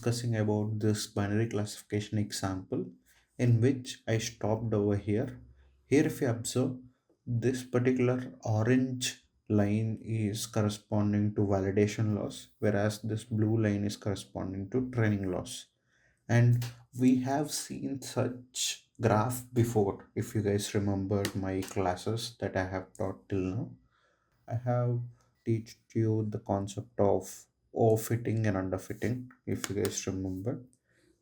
discussing about this binary classification example in which I stopped over here. Here, if you observe, this particular orange line is corresponding to validation loss, whereas this blue line is corresponding to training loss. And we have seen such graph before. If you guys remembered my classes that I have taught till now, I have teach you the concept of overfitting and underfitting, if you guys remember.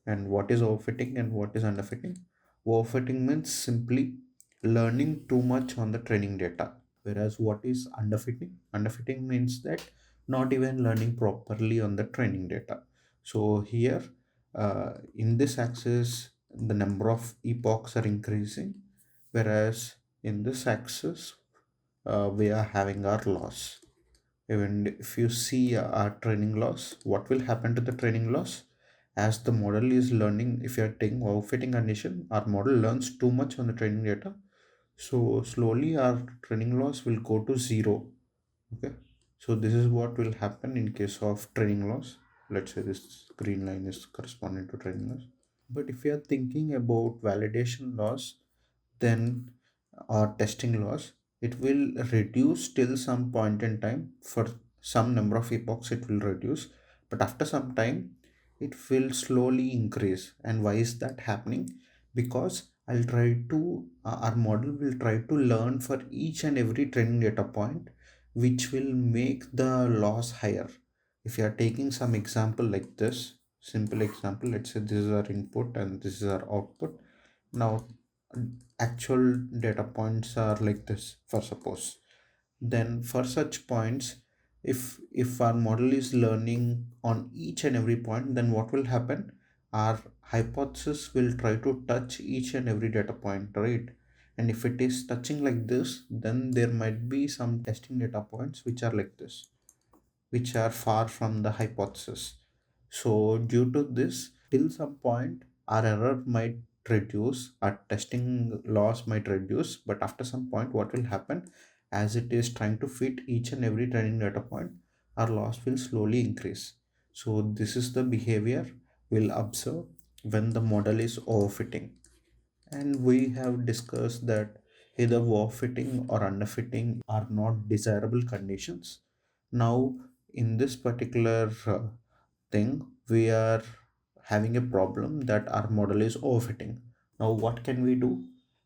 And what is overfitting and what is underfitting? Overfitting means simply learning too much on the training data. Whereas what is underfitting? Underfitting means that not even learning properly on the training data. So here, in this axis, the number of epochs are increasing, whereas in this axis, we are having our loss. Even if you see our training loss, what will happen to the training loss? As the model is learning, if you are taking overfitting condition, our model learns too much on the training data. So slowly our training loss will go to zero. Okay. So this is what will happen in case of training loss. Let's say this green line is corresponding to training loss. But if you are thinking about validation loss, then or testing loss, it will reduce till some point in time. For some number of epochs it will reduce, but after some time it will slowly increase. And why is that happening? Because our model will try to learn for each and every training data point, which will make the loss higher. If you are taking some example like this, simple example, let's say this is our input and this is our output. Now actual data points are like this, for suppose. Then for such points, if our model is learning on each and every point, then what will happen? Our hypothesis will try to touch each and every data point, right? And if it is touching like this, then there might be some testing data points which are like this, which are far from the hypothesis. So due to this, till some point, our error might reduce, our testing loss might reduce, but after some point, what will happen? As it is trying to fit each and every training data point, our loss will slowly increase. So this is the behavior we'll observe when the model is overfitting. And we have discussed that either overfitting or underfitting are not desirable conditions. Now, in this particular thing, we are having a problem that our model is overfitting. Now, what can we do?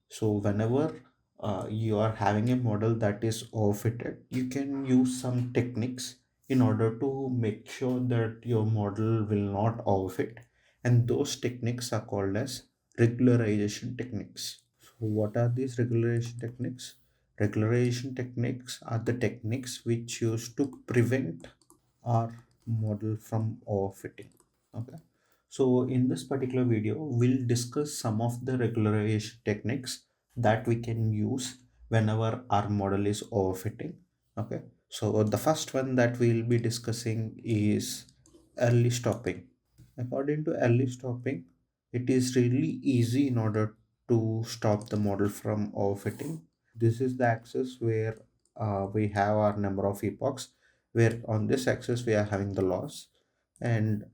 So, whenever you are having a model that is overfitted, you can use some techniques in order to make sure that your model will not overfit. And those techniques are called as regularization techniques. So, what are these regularization techniques? Regularization techniques are the techniques which used to prevent our model from overfitting. Okay. So in this particular video, we'll discuss some of the regularization techniques that we can use whenever our model is overfitting. Okay. So the first one that we'll be discussing is early stopping. According to early stopping, it is really easy in order to stop the model from overfitting. This is the axis where we have our number of epochs, where on this axis we are having the loss, and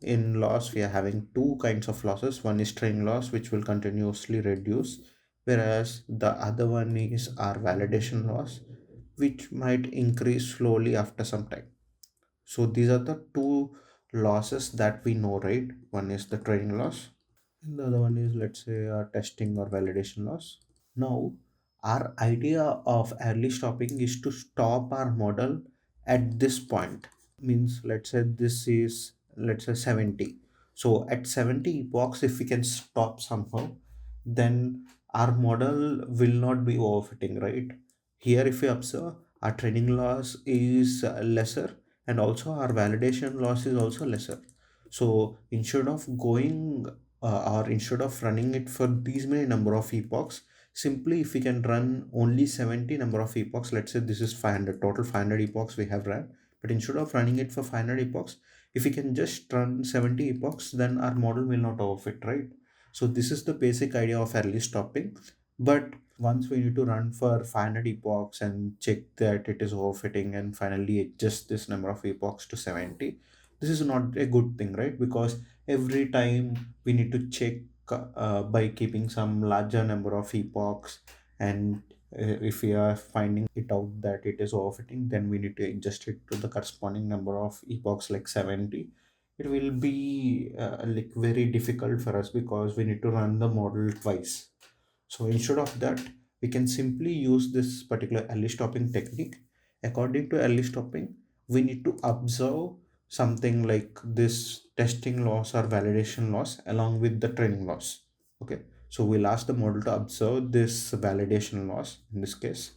in loss we are having two kinds of losses. One is training loss, which will continuously reduce, whereas the other one is our validation loss, which might increase slowly after some time. So these are the two losses that we know, right? One is the training loss, and the other one is, let's say, testing or validation loss. Now, our idea of early stopping is to stop our model at this point. Means, let's say this is, let's say, 70. So at 70 epochs, if we can stop somehow, then our model will not be overfitting, right? Here, if you observe, our training loss is lesser, and also our validation loss is also lesser. So instead of going or instead of running it for these many number of epochs, simply if we can run only 70 number of epochs, let's say this is 500, total 500 epochs we have run, but instead of running it for 500 epochs, if we can just run 70 epochs, then our model will not overfit, right? So this is the basic idea of early stopping. But once we need to run for 500 epochs and check that it is overfitting and finally adjust this number of epochs to 70, This is not a good thing, right? Because every time we need to check by keeping some larger number of epochs, and if we are finding it out that it is overfitting, then we need to adjust it to the corresponding number of epochs, like 70. It will be like very difficult for us because we need to run the model twice. So instead of that, we can simply use this particular early stopping technique. According to early stopping, we need to observe something like this testing loss or validation loss along with the training loss. Okay, so we'll ask the model to observe this validation loss in this case.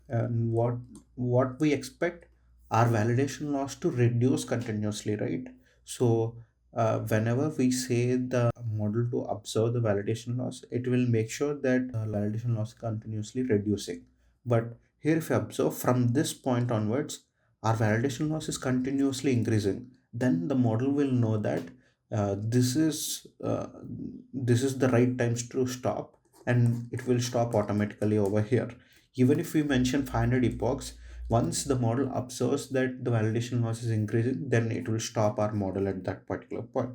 And what we expect our validation loss to reduce continuously, right? So whenever we say the model to observe the validation loss, it will make sure that validation loss continuously reducing. But here, if you observe from this point onwards, our validation loss is continuously increasing, then the model will know that this is the right times to stop, and it will stop automatically over here. Even if we mention 500 epochs, once the model observes that the validation loss is increasing, then it will stop our model at that particular point.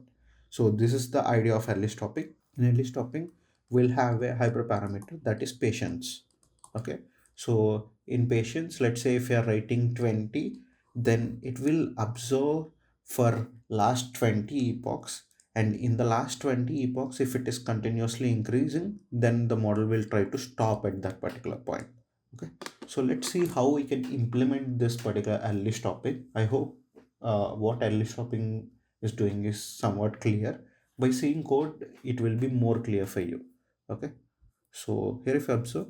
So this is the idea of early stopping. In early stopping, we'll have a hyperparameter, that is patience. Okay. So in patience, let's say if you are writing 20, then it will observe for last 20 epochs, and in the last 20 epochs, if it is continuously increasing, then the model will try to stop at that particular point. Okay, so let's see how we can implement this particular early stopping. I hope what early stopping is doing is somewhat clear. By seeing code, it will be more clear for you. Okay, so here if you observe,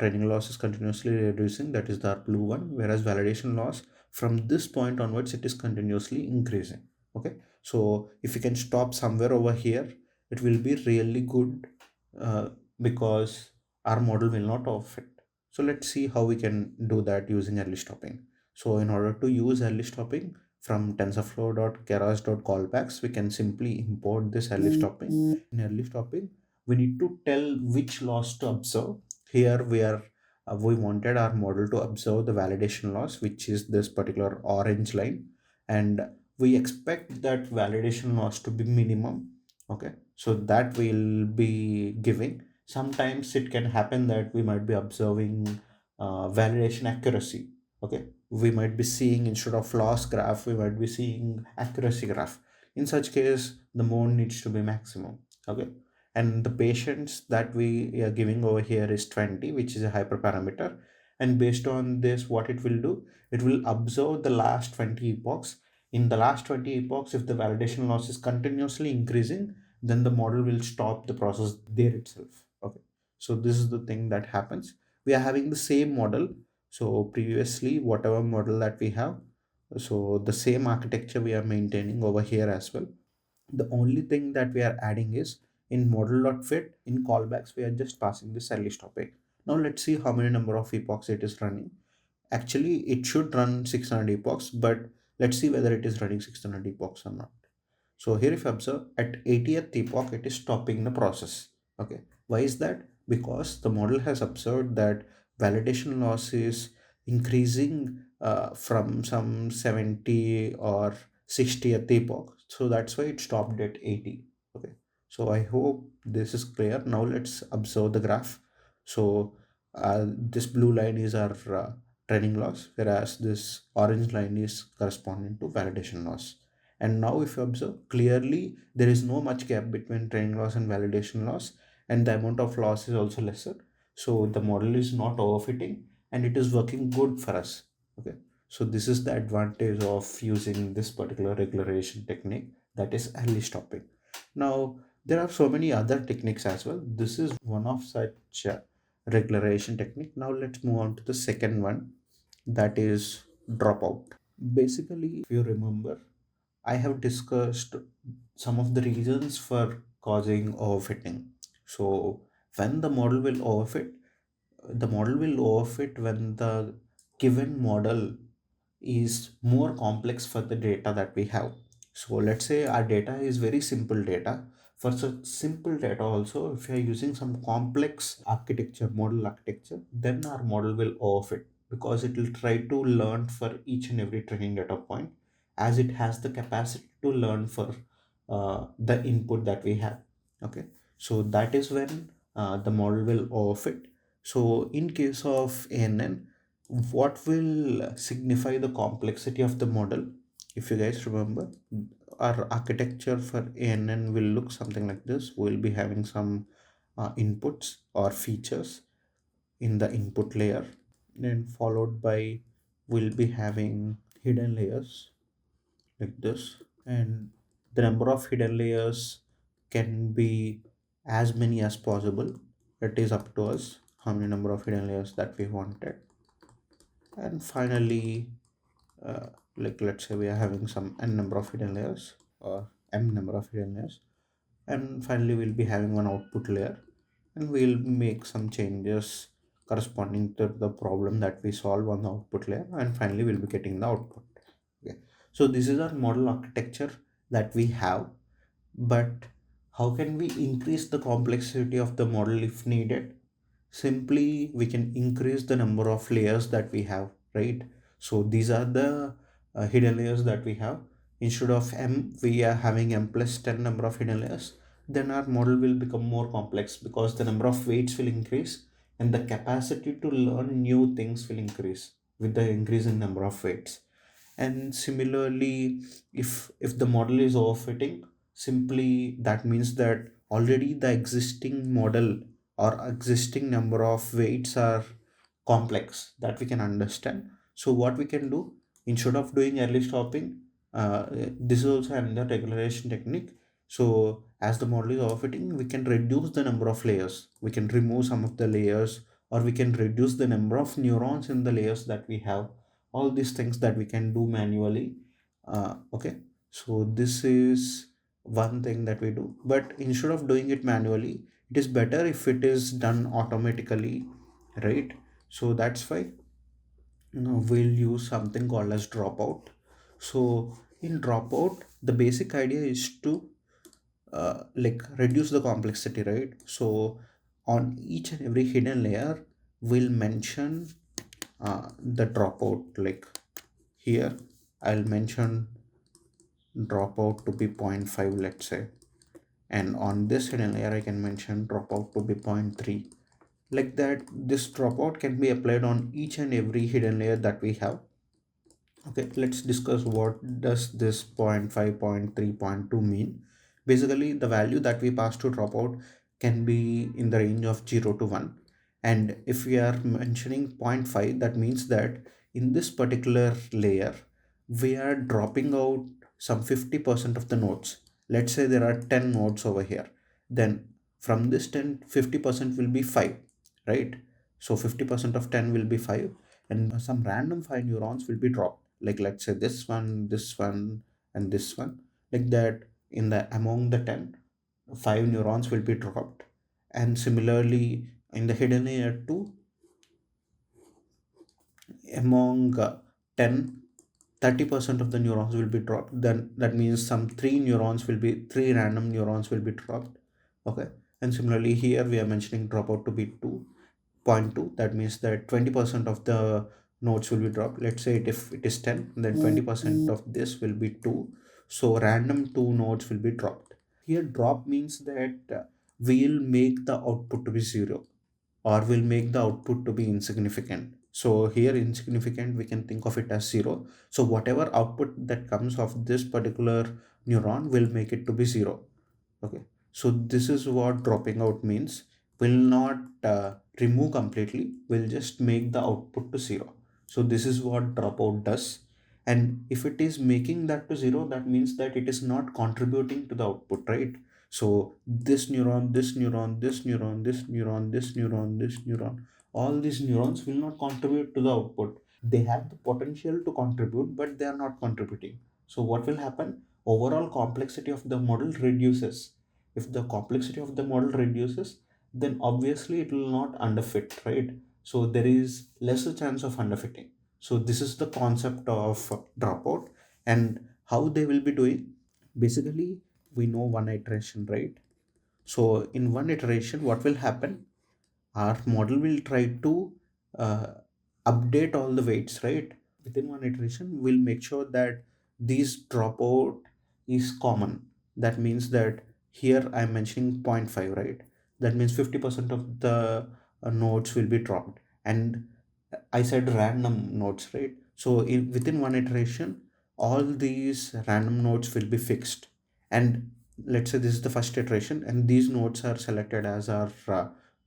training loss is continuously reducing, that is the blue one, whereas validation loss from this point onwards, it is continuously increasing. Okay, so if you can stop somewhere over here, it will be really good, uh, because our model will not overfit. So let's see how we can do that using early stopping. So in order to use early stopping from tensorflow.keras.callbacks, we can simply import this early stopping. In early stopping, we need to tell which loss to observe. Here we wanted our model to observe the validation loss, which is this particular orange line, and we expect that validation loss to be minimum. Okay, so that will be giving. Sometimes it can happen that we might be observing validation accuracy. Okay, we might be seeing, instead of loss graph, we might be seeing accuracy graph. In such case, the mode needs to be maximum. Okay, and the patients that we are giving over here is 20, which is a hyperparameter. And based on this, what it will do, it will observe the last 20 epochs. In the last 20 epochs, if the validation loss is continuously increasing, then the model will stop the process there itself. Okay, so this is the thing that happens. We are having the same model. So previously, whatever model that we have, so the same architecture we are maintaining over here as well. The only thing that we are adding is, in model.fit, in callbacks, we are just passing this early stopping. Now let's see how many number of epochs it is running. Actually, it should run 600 epochs, but let's see whether it is running 600 epochs or not. So here if you observe, at 80th epoch, it is stopping the process. Okay. Why is that? Because the model has observed that validation loss is increasing from some 70 or 60th epoch. So that's why it stopped at 80. Okay. So I hope this is clear. Now let's observe the graph. So this blue line is our training loss, whereas this orange line is corresponding to validation loss. And now if you observe clearly, there is no much gap between training loss and validation loss, and the amount of loss is also lesser. So the model is not overfitting, and it is working good for us. Okay, so this is the advantage of using this particular regularization technique, that is early stopping. Now there are so many other techniques as well. This is one of such regularization technique. Now let's move on to the second one, that is dropout. Basically, if you remember, I have discussed some of the reasons for causing overfitting. So, when the model will overfit when the given model is more complex for the data that we have. So, let's say our data is very simple data. For such simple data, also, if you are using some complex architecture, model architecture, then our model will overfit because it will try to learn for each and every training data point, as it has the capacity to learn for the input that we have. Okay, so that is when the model will overfit. So in case of ANN, what will signify the complexity of the model? If you guys remember, our architecture for ANN will look something like this. We'll be having some inputs or features in the input layer, then followed by we'll be having hidden layers like this, and the number of hidden layers can be as many as possible. It is up to us how many number of hidden layers that we wanted. And finally, like let's say we are having some n number of hidden layers or m number of hidden layers, and finally we'll be having one output layer, and we'll make some changes corresponding to the problem that we solve on the output layer, and finally we'll be getting the output. Okay, so this is our model architecture that we have. But how can we increase the complexity of the model if needed? Simply we can increase the number of layers that we have, right? So these are the hidden layers that we have. Instead of m, we are having m plus 10 number of hidden layers. Then our model will become more complex because the number of weights will increase, and the capacity to learn new things will increase with the increase in number of weights. And similarly, if the model is overfitting, simply that means that already the existing model or existing number of weights are complex that we can understand. So what we can do, instead of doing early stopping, this is also another regularization technique. So as the model is overfitting, we can reduce the number of layers, we can remove some of the layers, or we can reduce the number of neurons in the layers that we have. All these things that we can do manually. Okay, so this is one thing that we do, but instead of doing it manually, it is better if it is done automatically, right? So that's why we'll use something called as dropout. So in dropout, the basic idea is to like reduce the complexity, right? So on each and every hidden layer we'll mention the dropout. Like here I'll mention dropout to be zero point 0.5, let's say, and on this hidden layer I can mention dropout to be zero point 0.3. Like that, this dropout can be applied on each and every hidden layer that we have. Okay, let's discuss what does this zero point 0.5, zero point 0.3, zero point 0.2 mean. Basically, the value that we pass to dropout can be in the range of 0 to 1. And if we are mentioning zero point 0.5, that means that in this particular layer, we are dropping out some 50% of the nodes. Let's say there are 10 nodes over here. Then from this 10, 50% will be 5, right? So 50% of 10 will be 5, and some random 5 neurons will be dropped, like let's say this one and this one. Like that, in the among the 10, 5 neurons will be dropped. And similarly in the hidden layer 2, among 10, 30% of the neurons will be dropped. Then that means some 3 random neurons will be dropped. Okay, and similarly here we are mentioning dropout to be 2.2. That means that 20% of the nodes will be dropped. Let's say if it is 10, then 20% of this will be 2. So random 2 nodes will be dropped. Here drop means that we'll make the output to be 0, or will make the output to be insignificant. So here insignificant, we can think of it as 0. So whatever output that comes of this particular neuron will make it to be 0. Okay, so this is what dropping out means. Will not remove completely, will just make the output to 0. So this is what dropout does. And if it is making that to 0, that means that it is not contributing to the output, right? So this neuron, this neuron, this neuron, this neuron, this neuron, this neuron, all these neurons will not contribute to the output. They have the potential to contribute, but they are not contributing. So what will happen? Overall complexity of the model reduces. If the complexity of the model reduces, then obviously it will not underfit, right? So there is lesser chance of underfitting. So this is the concept of dropout. And how they will be doing, basically we know one iteration, right? So in one iteration what will happen, our model will try to uh, update all the weights, right? Within one iteration we'll make sure that this dropout is common. That means that here I'm mentioning zero point 0.5, right? That means 50% of the nodes will be dropped. And I said random nodes, right? So within one iteration, all these random nodes will be fixed. And let's say this is the first iteration, and these nodes are selected as our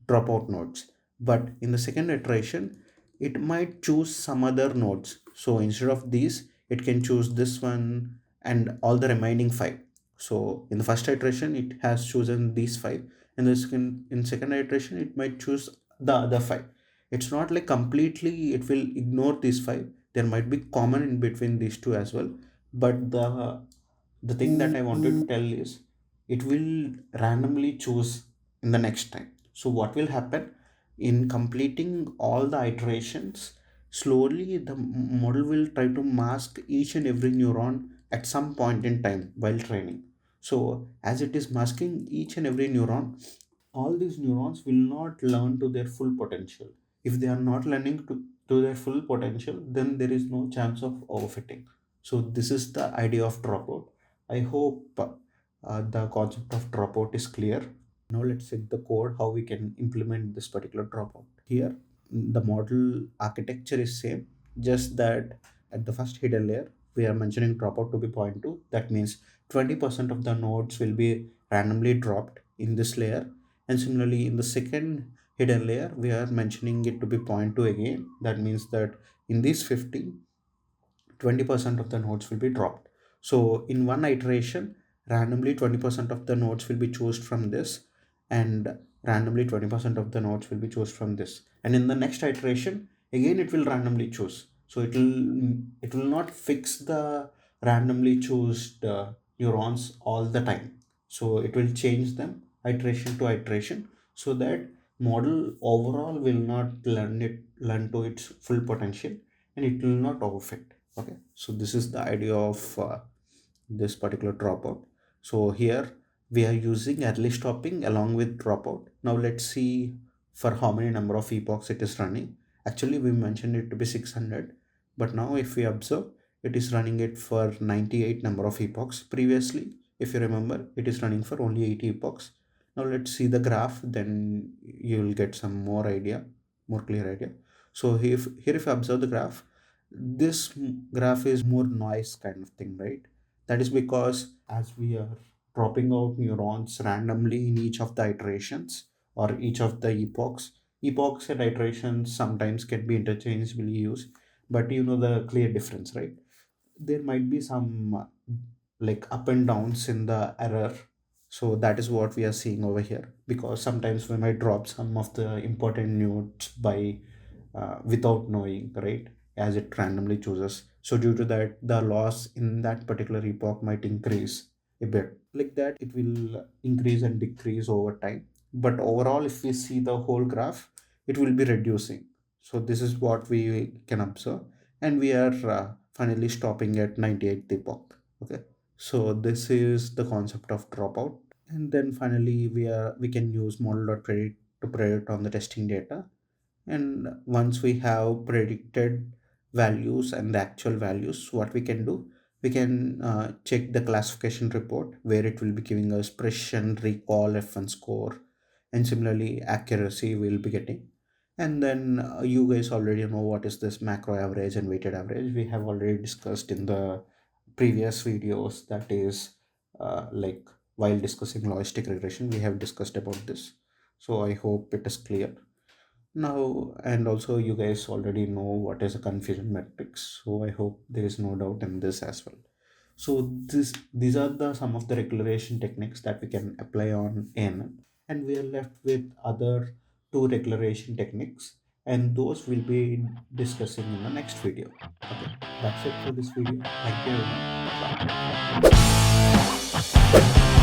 dropout nodes. But in the second iteration, it might choose some other nodes. So instead of these, it can choose this one and all the remaining five. So in the first iteration, it has chosen these five. In second iteration, it might choose the other five. It's not like completely it will ignore these five. There might be common in between these two as well. But the thing that I wanted to tell is it will randomly choose in the next time. So what will happen in completing all the iterations, slowly the model will try to mask each and every neuron at some point in time while training. So as it is masking each and every neuron, all these neurons will not learn to their full potential. If they are not learning to their full potential, then there is no chance of overfitting. So this is the idea of dropout. I hope the concept of dropout is clear. Now let's check the code how we can implement this particular dropout. Here the model architecture is same, just that at the first hidden layer we are mentioning dropout to be 0.2. That means 20% of the nodes will be randomly dropped in this layer. And similarly in the second hidden layer we are mentioning it to be 0.2 again. That means that in these 50, 20% of the nodes will be dropped. So in one iteration, randomly 20% of the nodes will be chosen from this, and randomly 20% of the nodes will be chosen from this. And in the next iteration, again it will randomly choose. So it will not fix the randomly chosen neurons all the time. So it will change them iteration to iteration, so that model overall will not learn to its full potential, and it will not overfit. Okay, so this is the idea of this particular dropout. So here we are using early stopping along with dropout. Now let's see for how many number of epochs it is running. Actually we mentioned it to be 600, but now if we observe, it is running it for 98 number of epochs. Previously, if you remember, it is running for only 80 epochs. Now let's see the graph, then you will get some more idea, more clear idea. So if you observe the graph, this graph is more noise kind of thing, right? That is because as we are dropping out neurons randomly in each of the iterations or each of the epochs and iterations sometimes can be interchangeably used, but you know the clear difference, right? There might be some like up and downs in the error. So that is what we are seeing over here, because sometimes we might drop some of the important nodes by without knowing, right? As it randomly chooses. So due to that, the loss in that particular epoch might increase a bit. Like that, it will increase and decrease over time. But overall, if we see the whole graph, it will be reducing. So this is what we can observe, and we are finally stopping at 98th epoch. Okay, so this is the concept of dropout. And then finally we can use model.predict to predict on the testing data. And once we have predicted values and the actual values, what we can do, we can check the classification report where it will be giving us precision, recall, F1 score, and similarly accuracy we'll be getting. And then you guys already know what is this macro average and weighted average. We have already discussed in the previous videos, that is like while discussing logistic regression we have discussed about this. So I hope it is clear now. And also you guys already know what is a confusion matrix, so I hope there is no doubt in this as well. So these are the some of the regularization techniques that we can apply on ANN, and we are left with other two regularization techniques, and those will be discussing in the next video. Okay, that's it for this video. Thank you very much. Bye.